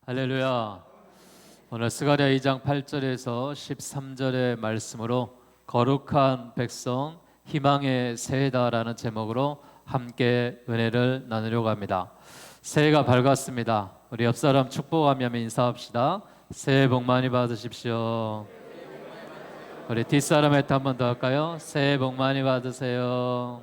할렐루야. 오늘 스가랴 2장 8절에서 13절의 말씀으로 거룩한 백성 희망의 새해다라는 제목으로 함께 은혜를 나누려고 합니다. 새해가 밝았습니다. 우리 옆 사람 축복하며 인사합시다. 새해 복 많이 받으십시오. 우리 뒷사람한테 한 번 더 할까요? 새해 복 많이 받으세요.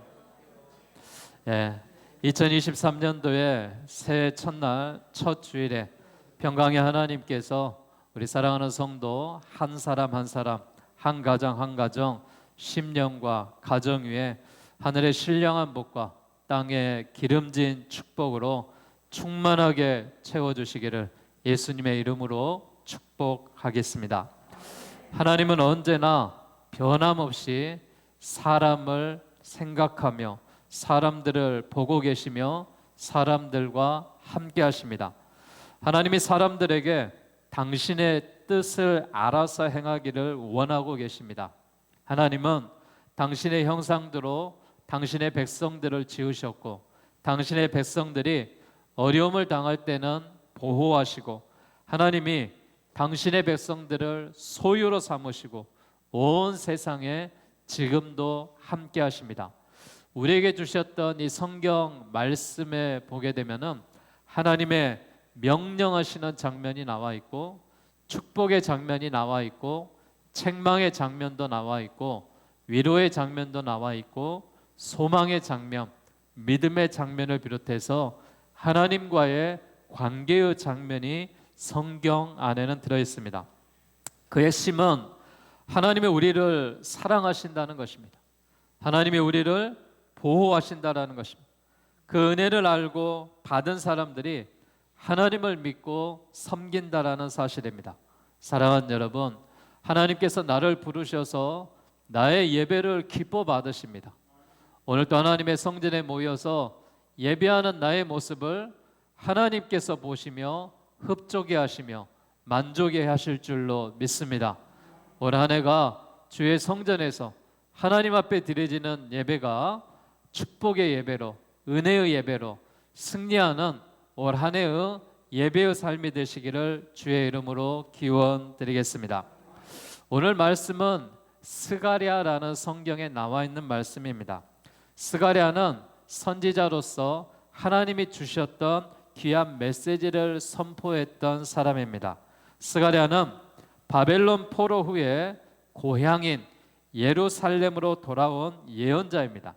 2023년도에 새해 첫날 첫 주일에 평강의 하나님께서 우리 사랑하는 성도 한 사람 한 사람, 한 가정 한 가정, 심령과 가정 위에 하늘의 신령한 복과 땅의 기름진 축복으로 충만하게 채워주시기를 예수님의 이름으로 축복하겠습니다. 하나님은 언제나 변함없이 사람을 생각하며 사람들을 보고 계시며 사람들과 함께 하십니다. 하나님이 사람들에게 당신의 뜻을 알아서 행하기를 원하고 계십니다. 하나님은 당신의 형상대로 당신의 백성들을 지으셨고 당신의 백성들이 어려움을 당할 때는 보호하시고 하나님이 당신의 백성들을 소유로 삼으시고 온 세상에 지금도 함께 하십니다. 우리에게 주셨던 이 성경 말씀에 보게 되면은 하나님의 명령하시는 장면이 나와 있고 축복의 장면이 나와 있고 책망의 장면도 나와 있고 위로의 장면도 나와 있고 소망의 장면, 믿음의 장면을 비롯해서 하나님과의 관계의 장면이 성경 안에는 들어 있습니다. 그 핵심은 하나님이 우리를 사랑하신다는 것입니다. 하나님이 우리를 보호하신다는 것입니다. 그 은혜를 알고 받은 사람들이 하나님을 믿고 섬긴다라는 사실입니다. 사랑하는 여러분, 하나님께서 나를 부르셔서 나의 예배를 기뻐 받으십니다. 오늘도 하나님의 성전에 모여서 예배하는 나의 모습을 하나님께서 보시며 흡족해 하시며 만족해 하실 줄로 믿습니다. 올 한 해가 주의 성전에서 하나님 앞에 드려지는 예배가 축복의 예배로, 은혜의 예배로 승리하는 올 한 해의 예배의 삶이 되시기를 주의 이름으로 기원드리겠습니다. 오늘 말씀은 스가랴라는 성경에 나와 있는 말씀입니다. 스가랴는 선지자로서 하나님이 주셨던 귀한 메시지를 선포했던 사람입니다. 스가랴는 바벨론 포로 후에 고향인 예루살렘으로 돌아온 예언자입니다.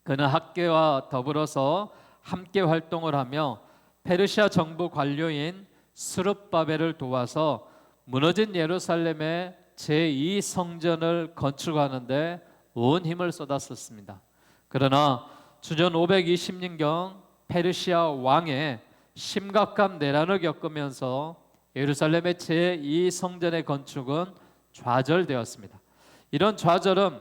그는 학계와 더불어서 함께 활동을 하며 페르시아 정부 관료인 스룹바벨을 도와서 무너진 예루살렘의 제2성전을 건축하는데 온 힘을 쏟았었습니다. 그러나 주전 520년경 페르시아 왕의 심각한 내란을 겪으면서 예루살렘의 제2성전의 건축은 좌절되었습니다. 이런 좌절은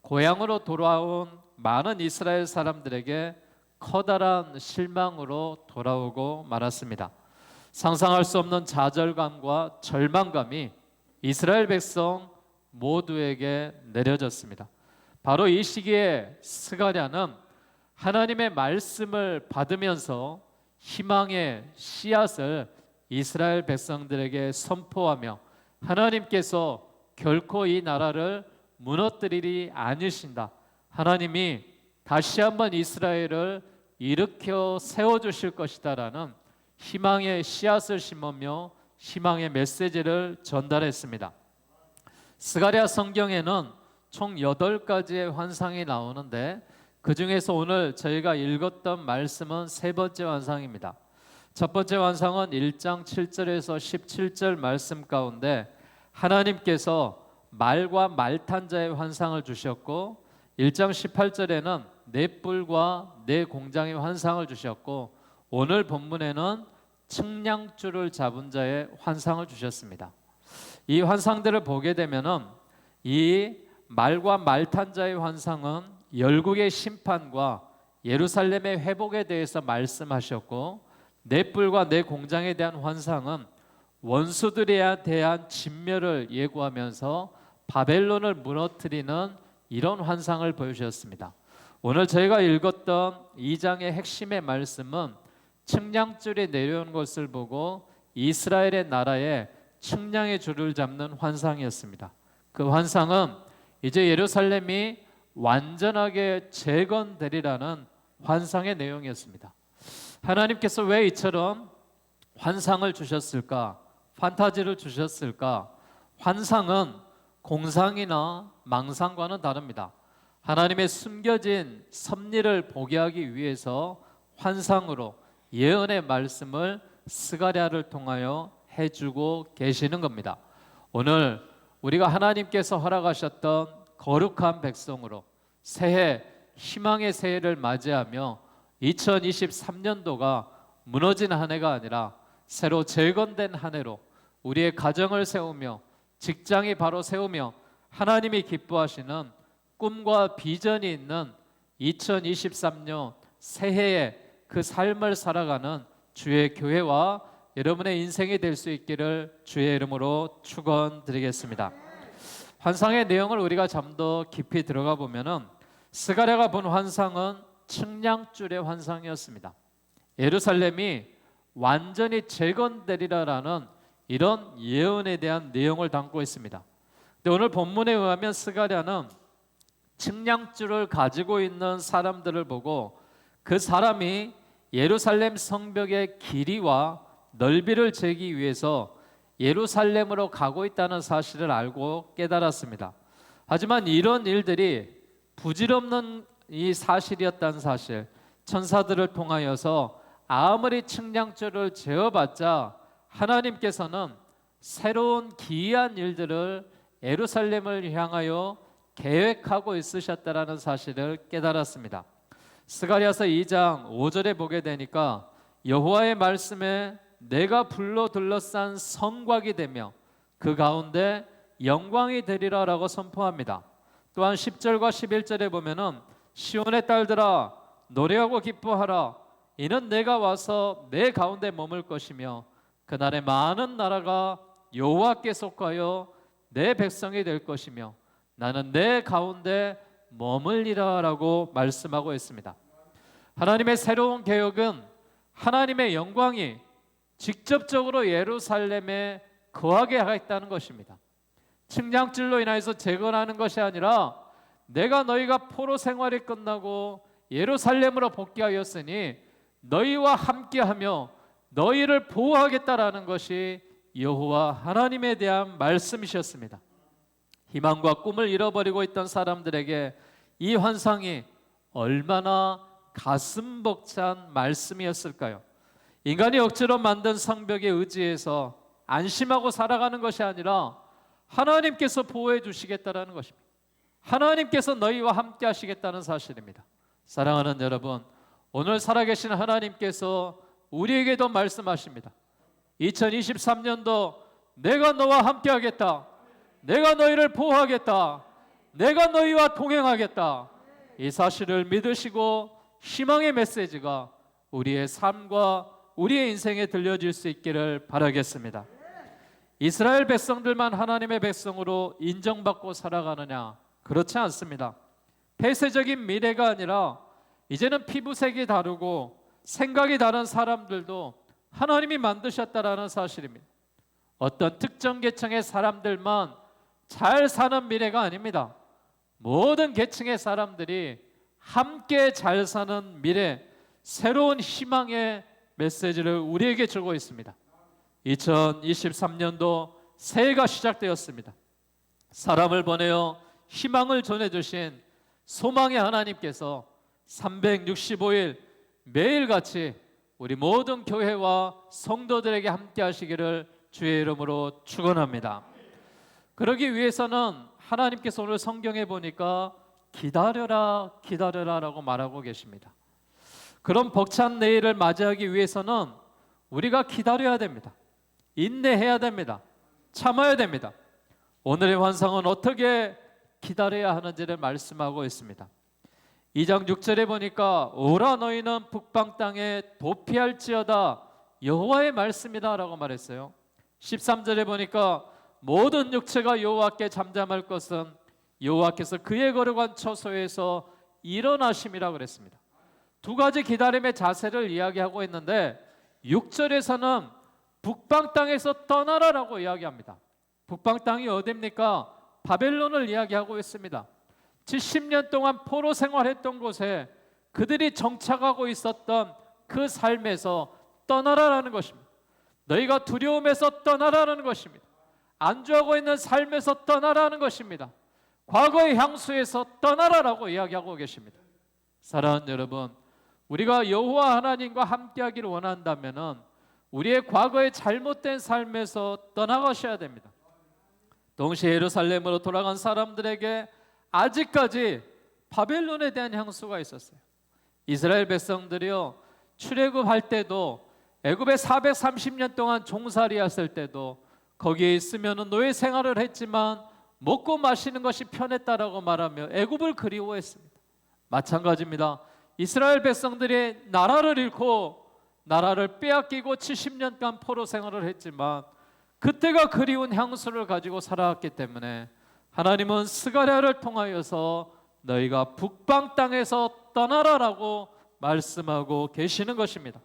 고향으로 돌아온 많은 이스라엘 사람들에게 커다란 실망으로 돌아오고 말았습니다. 상상할 수 없는 좌절감과 절망감이 이스라엘 백성 모두에게 내려졌습니다. 바로 이 시기에 스가랴는 하나님의 말씀을 받으면서 희망의 씨앗을 이스라엘 백성들에게 선포하며 하나님께서 결코 이 나라를 무너뜨리리 아니신다. 하나님이 다시 한번 이스라엘을 일으켜 세워주실 것이다라는 희망의 씨앗을 심으며 희망의 메시지를 전달했습니다. 스가랴 성경에는 총 8가지의 환상이 나오는데 그 중에서 오늘 저희가 읽었던 말씀은 세 번째 환상입니다. 첫 번째 환상은 1장 7절에서 17절 말씀 가운데 하나님께서 말과 말탄 자의 환상을 주셨고 1장 18절에는 네 뿔과 네 공장의 환상을 주셨고 오늘 본문에는 측량줄을 잡은 자의 환상을 주셨습니다. 이 환상들을 보게 되면은 이 말과 말탄 자의 환상은 열국의 심판과 예루살렘의 회복에 대해서 말씀하셨고 네 뿔과 네 공장에 대한 환상은 원수들에 대한 진멸을 예고하면서 바벨론을 무너뜨리는 이런 환상을 보여주셨습니다. 오늘 저희가 읽었던 2장의 핵심의 말씀은 측량줄이 내려온 것을 보고 이스라엘의 나라에 측량의 줄을 잡는 환상이었습니다. 그 환상은 이제 예루살렘이 완전하게 재건되리라는 환상의 내용이었습니다. 하나님께서 왜 이처럼 환상을 주셨을까? 판타지를 주셨을까? 환상은 공상이나 망상과는 다릅니다. 하나님의 숨겨진 섭리를 보게 하기 위해서 환상으로 예언의 말씀을 스가랴를 통하여 해주고 계시는 겁니다. 오늘 우리가 하나님께서 허락하셨던 거룩한 백성으로 새해, 희망의 새해를 맞이하며 2023년도가 무너진 한 해가 아니라 새로 재건된 한 해로 우리의 가정을 세우며 직장이 바로 세우며 하나님이 기뻐하시는 꿈과 비전이 있는 2023년 새해의 그 삶을 살아가는 주의 교회와 여러분의 인생이 될 수 있기를 주의 이름으로 축원드리겠습니다. 환상의 내용을 우리가 좀 더 깊이 들어가 보면은 스가랴가 본 환상은 측량줄의 환상이었습니다. 예루살렘이 완전히 재건되리라라는 이런 예언에 대한 내용을 담고 있습니다. 근데 오늘 본문에 의하면 스가랴는 측량줄을 가지고 있는 사람들을 보고 그 사람이 예루살렘 성벽의 길이와 넓이를 재기 위해서 예루살렘으로 가고 있다는 사실을 알고 깨달았습니다. 하지만 이런 일들이 부질없는 이 사실이었다는 사실, 천사들을 통하여서 아무리 측량줄을 재어봤자 하나님께서는 새로운 기이한 일들을 예루살렘을 향하여 계획하고 있으셨다라는 사실을 깨달았습니다. 스가랴서 2장 5절에 보게 되니까 여호와의 말씀에 내가 불로 둘러싼 성곽이 되며 그 가운데 영광이 되리라라고 선포합니다. 또한 10절과 11절에 보면은 시온의 딸들아 노래하고 기뻐하라 이는 내가 와서 내 가운데 머물 것이며 그날에 많은 나라가 여호와께 속하여 내 백성이 될 것이며 나는 내 가운데 머물리라라고 말씀하고 있습니다. 하나님의 새로운 개혁은 하나님의 영광이 직접적으로 예루살렘에 거하게 하겠다는 것입니다. 측량줄로 인해서 재건하는 것이 아니라 내가 너희가 포로 생활이 끝나고 예루살렘으로 복귀하였으니 너희와 함께하며 너희를 보호하겠다라는 것이 여호와 하나님에 대한 말씀이셨습니다. 희망과 꿈을 잃어버리고 있던 사람들에게 이 환상이 얼마나 가슴 벅찬 말씀이었을까요? 인간이 억지로 만든 성벽에 의지해서 안심하고 살아가는 것이 아니라 하나님께서 보호해 주시겠다라는 것입니다. 하나님께서 너희와 함께 하시겠다는 사실입니다. 사랑하는 여러분, 오늘 살아계신 하나님께서 우리에게도 말씀하십니다. 2023년도 내가 너와 함께 하겠다. 내가 너희를 보호하겠다. 내가 너희와 동행하겠다. 이 사실을 믿으시고 희망의 메시지가 우리의 삶과 우리의 인생에 들려질 수 있기를 바라겠습니다. 이스라엘 백성들만 하나님의 백성으로 인정받고 살아가느냐? 그렇지 않습니다. 폐쇄적인 미래가 아니라 이제는 피부색이 다르고 생각이 다른 사람들도 하나님이 만드셨다라는 사실입니다. 어떤 특정 계층의 사람들만 잘 사는 미래가 아닙니다. 모든 계층의 사람들이 함께 잘 사는 미래, 새로운 희망의 메시지를 우리에게 주고 있습니다. 2023년도 새해가 시작되었습니다. 사람을 보내어 희망을 전해주신 소망의 하나님께서 365일 매일같이 우리 모든 교회와 성도들에게 함께 하시기를 주의 이름으로 축원합니다. 그러기 위해서는 하나님께서 오늘 성경에 보니까 기다려라 기다려라 라고 말하고 계십니다. 그런 벅찬 내일을 맞이하기 위해서는 우리가 기다려야 됩니다. 인내해야 됩니다. 참아야 됩니다. 오늘의 환상은 어떻게 기다려야 하는지를 말씀하고 있습니다. 2장 6절에 보니까 오라 너희는 북방 땅에 도피할지어다 여호와의 말씀이다 라고 말했어요. 13절에 보니까 모든 육체가 여호와께 잠잠할 것은 여호와께서 그의 거룩한 처소에서 일어나심이라 그랬습니다. 두 가지 기다림의 자세를 이야기하고 있는데 6절에서는 북방 땅에서 떠나라라고 이야기합니다. 북방 땅이 어디입니까? 바벨론을 이야기하고 있습니다. 70년 동안 포로 생활했던 곳에 그들이 정착하고 있었던 그 삶에서 떠나라라는 것입니다. 너희가 두려움에서 떠나라는 것입니다. 안주하고 있는 삶에서 떠나라는 것입니다. 과거의 향수에서 떠나라라고 이야기하고 계십니다. 사랑하는 여러분, 우리가 여호와 하나님과 함께하기를 원한다면 우리의 과거의 잘못된 삶에서 떠나가셔야 됩니다. 동시에 예루살렘으로 돌아간 사람들에게 아직까지 바벨론에 대한 향수가 있었어요. 이스라엘 백성들이요, 출애굽할 때도 애굽에 430년 동안 종살이 했을 때도 거기에 있으면 노예 생활을 했지만 먹고 마시는 것이 편했다라고 말하며 애굽을 그리워했습니다. 마찬가지입니다. 이스라엘 백성들이 나라를 잃고 나라를 빼앗기고 70년간 포로 생활을 했지만 그때가 그리운 향수를 가지고 살아왔기 때문에 하나님은 스가랴를 통하여서 너희가 북방 땅에서 떠나라라고 말씀하고 계시는 것입니다.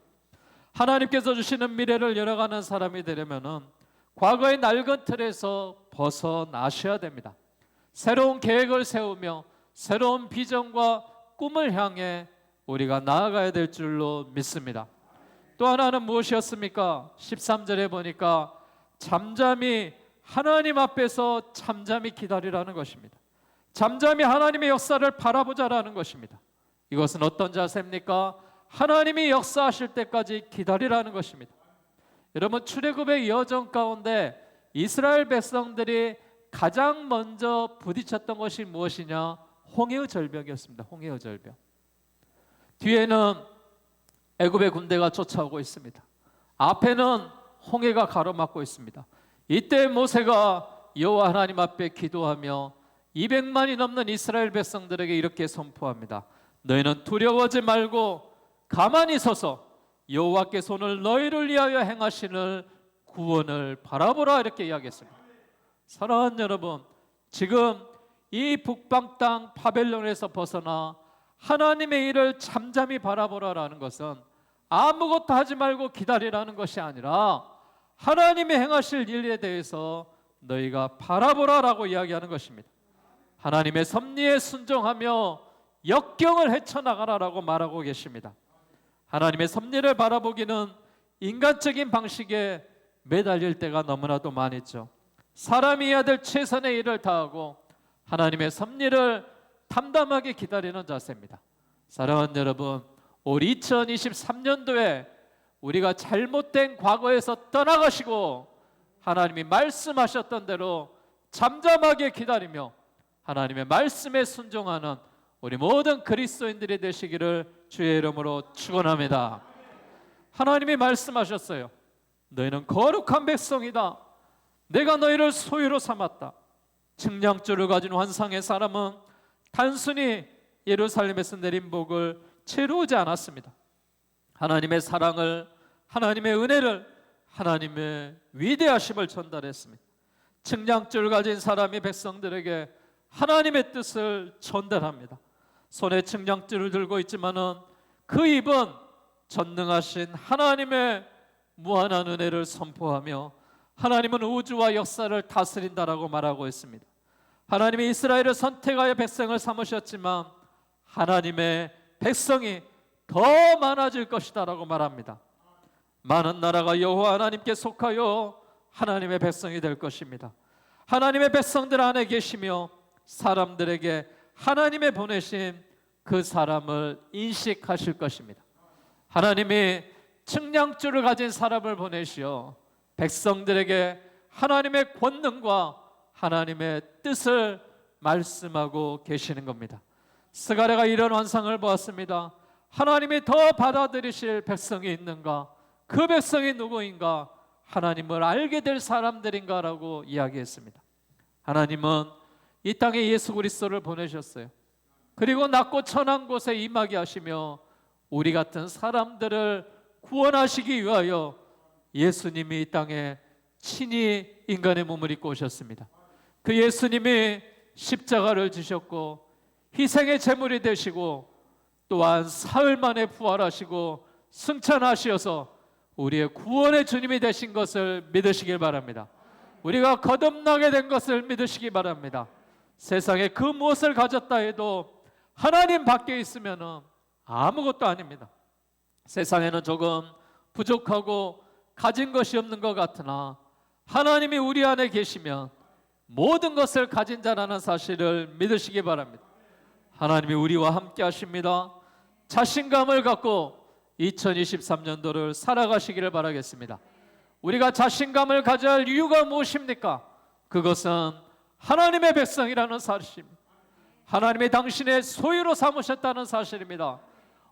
하나님께서 주시는 미래를 열어가는 사람이 되려면은 과거의 낡은 틀에서 벗어나셔야 됩니다. 새로운 계획을 세우며 새로운 비전과 꿈을 향해 우리가 나아가야 될 줄로 믿습니다. 또 하나는 무엇이었습니까? 13절에 보니까 잠잠히 하나님 앞에서 잠잠히 기다리라는 것입니다. 잠잠히 하나님의 역사를 바라보자라는 것입니다. 이것은 어떤 자세입니까? 하나님이 역사하실 때까지 기다리라는 것입니다. 여러분, 출애굽의 여정 가운데 이스라엘 백성들이 가장 먼저 부딪혔던 것이 무엇이냐? 홍해의 절벽이었습니다. 홍해의 절벽. 뒤에는 애굽의 군대가 쫓아오고 있습니다. 앞에는 홍해가 가로막고 있습니다. 이때 모세가 여호와 하나님 앞에 기도하며 200만이 넘는 이스라엘 백성들에게 이렇게 선포합니다. 너희는 두려워하지 말고 가만히 서서 여호와께서 오늘 너희를 위하여 행하시는 구원을 바라보라, 이렇게 이야기했습니다. 사랑하는 여러분, 지금 이 북방 땅 바벨론에서 벗어나 하나님의 일을 잠잠히 바라보라라는 것은 아무것도 하지 말고 기다리라는 것이 아니라 하나님의 행하실 일에 대해서 너희가 바라보라라고 이야기하는 것입니다. 하나님의 섭리에 순종하며 역경을 헤쳐나가라라고 말하고 계십니다. 하나님의 섭리를 바라보기는 인간적인 방식에 매달릴 때가 너무나도 많았죠. 사람이 해야 될 최선의 일을 다하고 하나님의 섭리를 담담하게 기다리는 자세입니다. 사랑하는 여러분, 올 2023년도에 우리가 잘못된 과거에서 떠나가시고 하나님이 말씀하셨던 대로 잠잠하게 기다리며 하나님의 말씀에 순종하는 우리 모든 그리스도인들이 되시기를 주의 이름으로 축원합니다. 하나님이 말씀하셨어요. 너희는 거룩한 백성이다. 내가 너희를 소유로 삼았다. 측량줄을 가진 환상의 사람은 단순히 예루살렘에서 내린 복을 채우지 않았습니다. 하나님의 사랑을, 하나님의 은혜를, 하나님의 위대하심을 전달했습니다. 측량줄을 가진 사람이 백성들에게 하나님의 뜻을 전달합니다. 손에 측량줄을 들고 있지만은 그 입은 전능하신 하나님의 무한한 은혜를 선포하며 하나님은 우주와 역사를 다스린다라고 말하고 있습니다. 하나님이 이스라엘을 선택하여 백성을 삼으셨지만 하나님의 백성이 더 많아질 것이다라고 말합니다. 많은 나라가 여호와 하나님께 속하여 하나님의 백성이 될 것입니다. 하나님의 백성들 안에 계시며 사람들에게 하나님의 보내신 그 사람을 인식하실 것입니다. 하나님이 측량줄을 가진 사람을 보내시어 백성들에게 하나님의 권능과 하나님의 뜻을 말씀하고 계시는 겁니다. 스가랴가 이런 환상을 보았습니다. 하나님이 더 받아들이실 백성이 있는가? 그 백성이 누구인가? 하나님을 알게 될 사람들인가라고 이야기했습니다. 하나님은 이 땅에 예수 그리스도를 보내셨어요. 그리고 낮고 천한 곳에 임하게 하시며 우리 같은 사람들을 구원하시기 위하여 예수님이 이 땅에 친히 인간의 몸을 입고 오셨습니다. 그 예수님이 십자가를 지셨고 희생의 제물이 되시고 또한 사흘 만에 부활하시고 승천하시어서 우리의 구원의 주님이 되신 것을 믿으시길 바랍니다. 우리가 거듭나게 된 것을 믿으시기 바랍니다. 세상에 그 무엇을 가졌다 해도 하나님 밖에 있으면 아무것도 아닙니다. 세상에는 조금 부족하고 가진 것이 없는 것 같으나 하나님이 우리 안에 계시면 모든 것을 가진 자라는 사실을 믿으시기 바랍니다. 하나님이 우리와 함께 하십니다. 자신감을 갖고 2023년도를 살아가시기를 바라겠습니다. 우리가 자신감을 가져야 할 이유가 무엇입니까? 그것은 하나님의 백성이라는 사실입니다. 하나님이 당신의 소유로 삼으셨다는 사실입니다.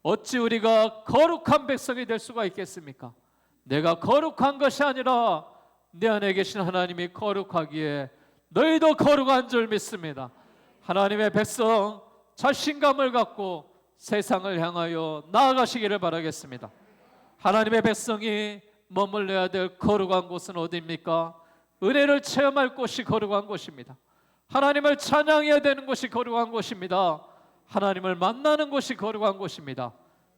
어찌 우리가 거룩한 백성이 될 수가 있겠습니까? 내가 거룩한 것이 아니라 내 안에 계신 하나님이 거룩하기에 너희도 거룩한 줄 믿습니다. 하나님의 백성 자신감을 갖고 세상을 향하여 나아가시기를 바라겠습니다. 하나님의 백성이 머물러야 될 거룩한 곳은 어디입니까? 은혜를 체험할 곳이 거룩한 곳입니다. 하나님을 찬양해야 되는 곳이 거룩한 곳입니다. 하나님을 만나는 곳이 거룩한 곳입니다.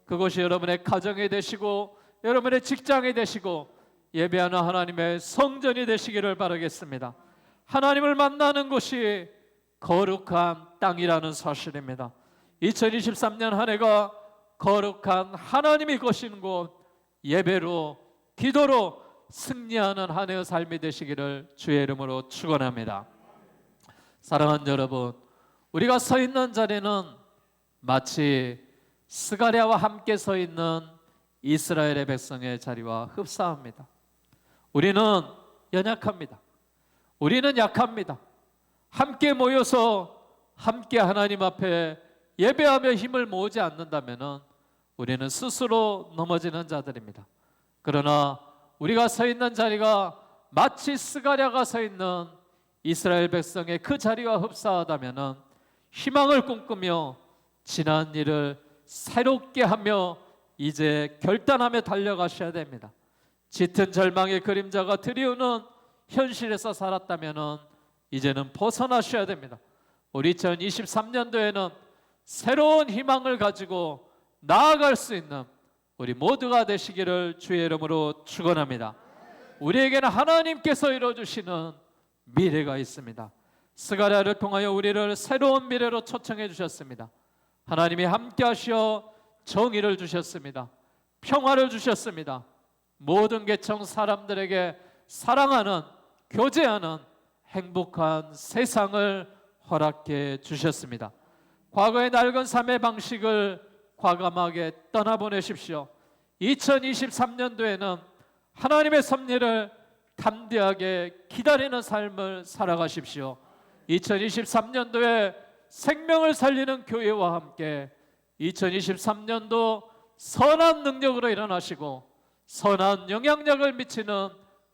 그것이 여러분의 가정이 되시고 여러분의 직장이 되시고 예배하는 하나님의 성전이 되시기를 바라겠습니다. 하나님을 만나는 곳이 거룩한 땅이라는 사실입니다. 2023년 한 해가 거룩한 하나님이 거시는 곳, 예배로 기도로 승리하는 한 해의 삶이 되시기를 주의 이름으로 축원합니다. 사랑하는 여러분, 우리가 서 있는 자리는 마치 스가랴와 함께 서 있는 이스라엘의 백성의 자리와 흡사합니다. 우리는 연약합니다. 우리는 약합니다. 함께 모여서 함께 하나님 앞에 예배하며 힘을 모으지 않는다면 우리는 스스로 넘어지는 자들입니다. 그러나 우리가 서 있는 자리가 마치 스가랴가 서 있는 이스라엘 백성의 그 자리와 흡사하다면 희망을 꿈꾸며 지난 일을 새롭게 하며 이제 결단하며 달려가셔야 됩니다. 짙은 절망의 그림자가 드리우는 현실에서 살았다면 이제는 벗어나셔야 됩니다. 우리 2023년도에는 새로운 희망을 가지고 나아갈 수 있는 우리 모두가 되시기를 주의 이름으로 축원합니다. 우리에게는 하나님께서 이루어주시는 미래가 있습니다. 스가랴를 통하여 우리를 새로운 미래로 초청해 주셨습니다. 하나님이 함께 하시어 정의를 주셨습니다. 평화를 주셨습니다. 모든 계층 사람들에게 사랑하는, 교제하는 행복한 세상을 허락해 주셨습니다. 과거의 낡은 삶의 방식을 과감하게 떠나보내십시오. 2023년도에는 하나님의 섭리를 담대하게 기다리는 삶을 살아가십시오. 2023년도에 생명을 살리는 교회와 함께 2023년도 선한 능력으로 일어나시고 선한 영향력을 미치는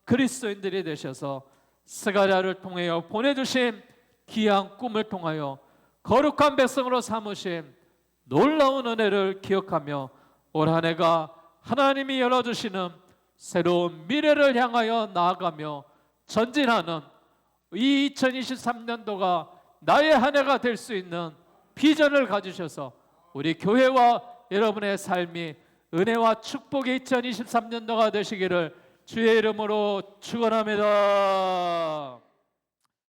그리스도인들이 되셔서 스가랴를 통하여 보내주신 귀한 꿈을 통하여 거룩한 백성으로 삼으신 놀라운 은혜를 기억하며 올 한 해가 하나님이 열어주시는 새로운 미래를 향하여 나아가며 전진하는 이 2023년도가 나의 한 해가 될 수 있는 비전을 가지셔서 우리 교회와 여러분의 삶이 은혜와 축복의 2023년도가 되시기를 주의 이름으로 축원합니다.